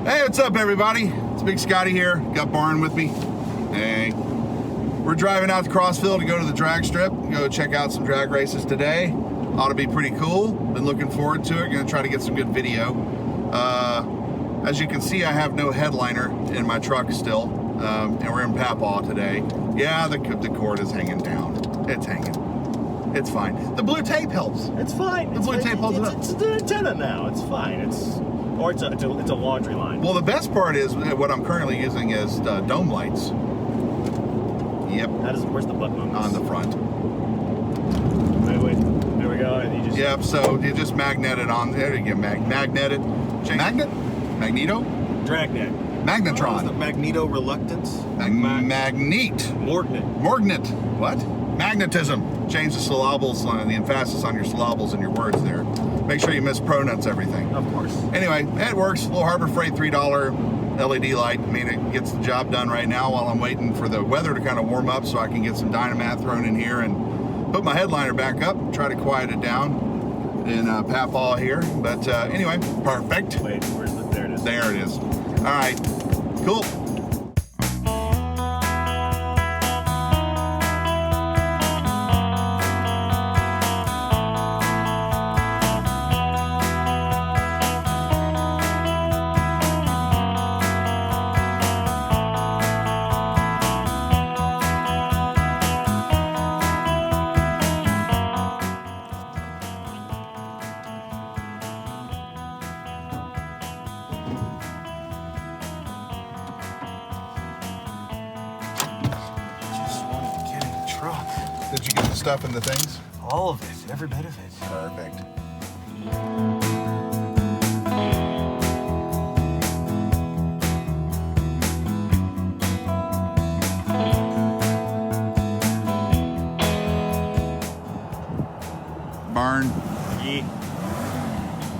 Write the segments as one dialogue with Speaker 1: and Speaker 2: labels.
Speaker 1: Hey, what's up, everybody? It's Big Scotty here. Got Barn with me. Hey. We're driving out to Crossville to go to the drag strip. Go check out some drag races today. Ought to be pretty cool. Been looking forward to it. Gonna try to get some good video. As you can see, I have no headliner in my truck still. And we're in Papaw today. Yeah, the cord is hanging down. It's hanging. It's fine. The blue tape helps.
Speaker 2: It's fine.
Speaker 1: The blue tape holds it up.
Speaker 2: It's an antenna now. It's fine. It's a laundry line.
Speaker 1: Well, the best part is what I'm currently using is dome lights. Yep.
Speaker 2: Where's the button on this?
Speaker 1: On the front.
Speaker 2: Wait. There we go. And you just.
Speaker 1: Yep. So you just magnet it on there. You get magneted. Magnet? Magneto?
Speaker 2: Dragnet.
Speaker 1: Magnetron.
Speaker 2: What's the magneto reluctance?
Speaker 1: Magnet. Morgnet. What? Magnetism. Change the syllables on the emphasis on your syllables and your words there. Make sure you mispronounce everything.
Speaker 2: Of course.
Speaker 1: Anyway, it works. Little Harbor Freight $3 LED light. I mean, it gets the job done right now while I'm waiting for the weather to kind of warm up so I can get some Dynamat thrown in here and put my headliner back up, try to quiet it down in Papaw here. But anyway, perfect.
Speaker 2: Wait, there it is.
Speaker 1: There it is. All right, cool. Did you get the stuff in the things?
Speaker 2: All of it, every bit of it.
Speaker 1: Perfect. Barn.
Speaker 2: Yeah.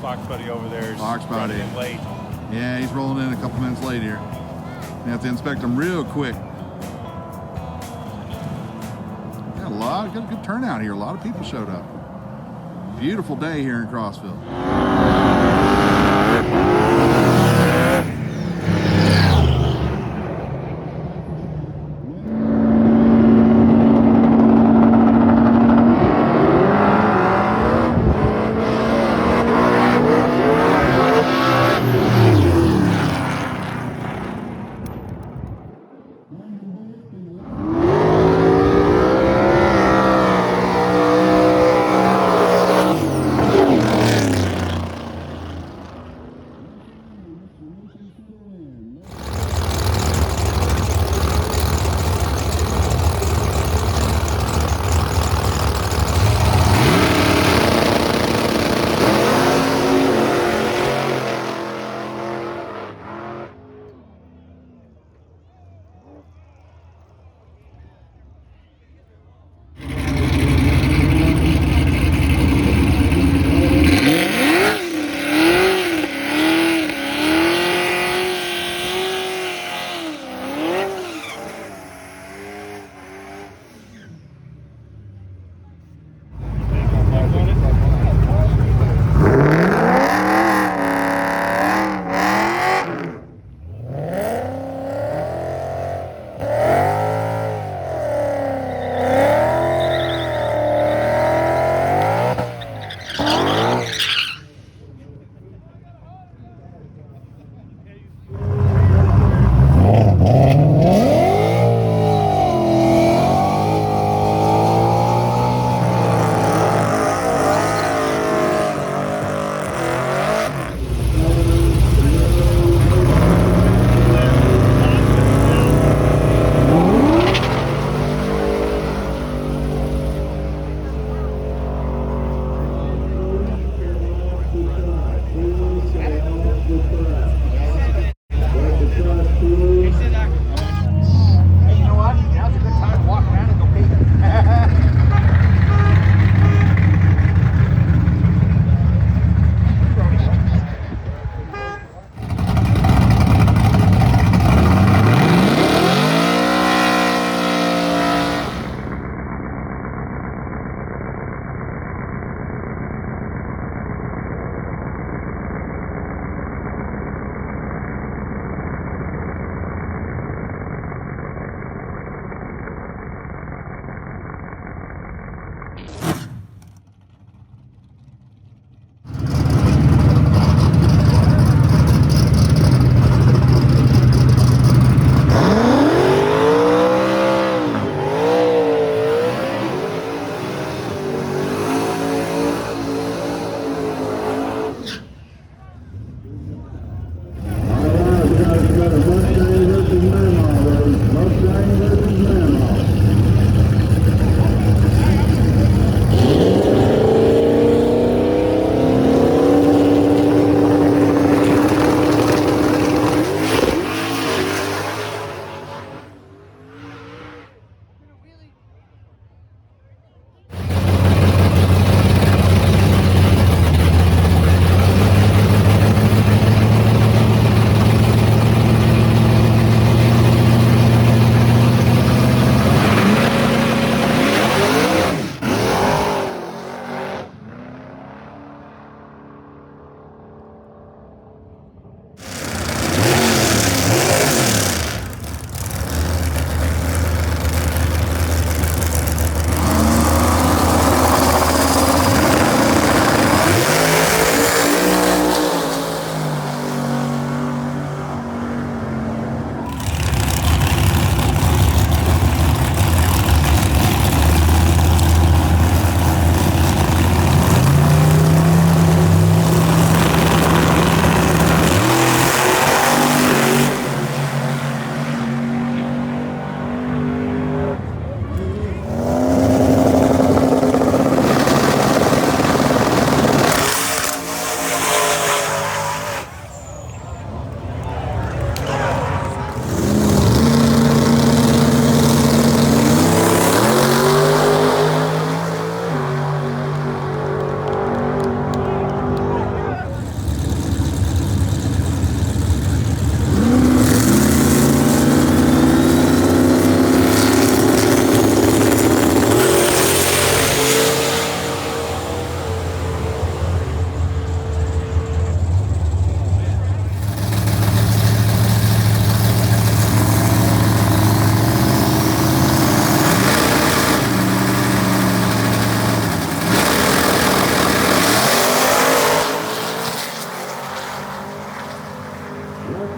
Speaker 2: Fox buddy over there is
Speaker 1: Fox buddy.
Speaker 2: running in late.
Speaker 1: Yeah, he's rolling in a couple minutes late here. You have to inspect him real quick. Got a good turnout here. A lot of people showed up. Beautiful day here in Crossville.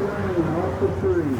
Speaker 3: off the tree.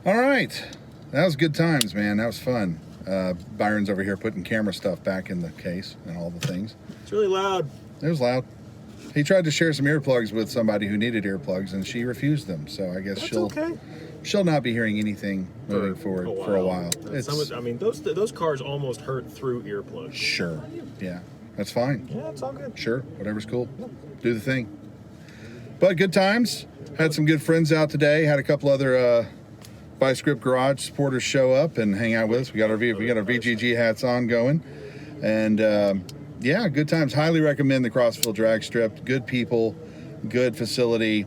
Speaker 1: All right, that was good times, man. That was fun. Byron's over here putting camera stuff back in the case and all the things.
Speaker 2: It's really loud.
Speaker 1: It was loud. He tried to share some earplugs with somebody who needed earplugs, and she refused them. So I guess she'll not be hearing anything moving forward for a while.
Speaker 2: I mean, those cars almost hurt through earplugs.
Speaker 1: Sure. Yeah. That's fine.
Speaker 2: Yeah, it's all good.
Speaker 1: Sure. Whatever's cool. Do the thing. But good times. Had some good friends out today. Had a couple other Vice Grip Garage supporters show up and hang out with us. We got our VGG hats on going. And yeah, good times. Highly recommend the Crossville Drag Strip. Good people, good facility,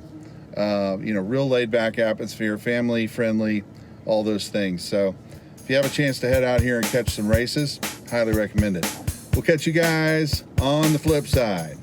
Speaker 1: real laid back atmosphere, family friendly, all those things. So if you have a chance to head out here and catch some races, highly recommend it. We'll catch you guys on the flip side.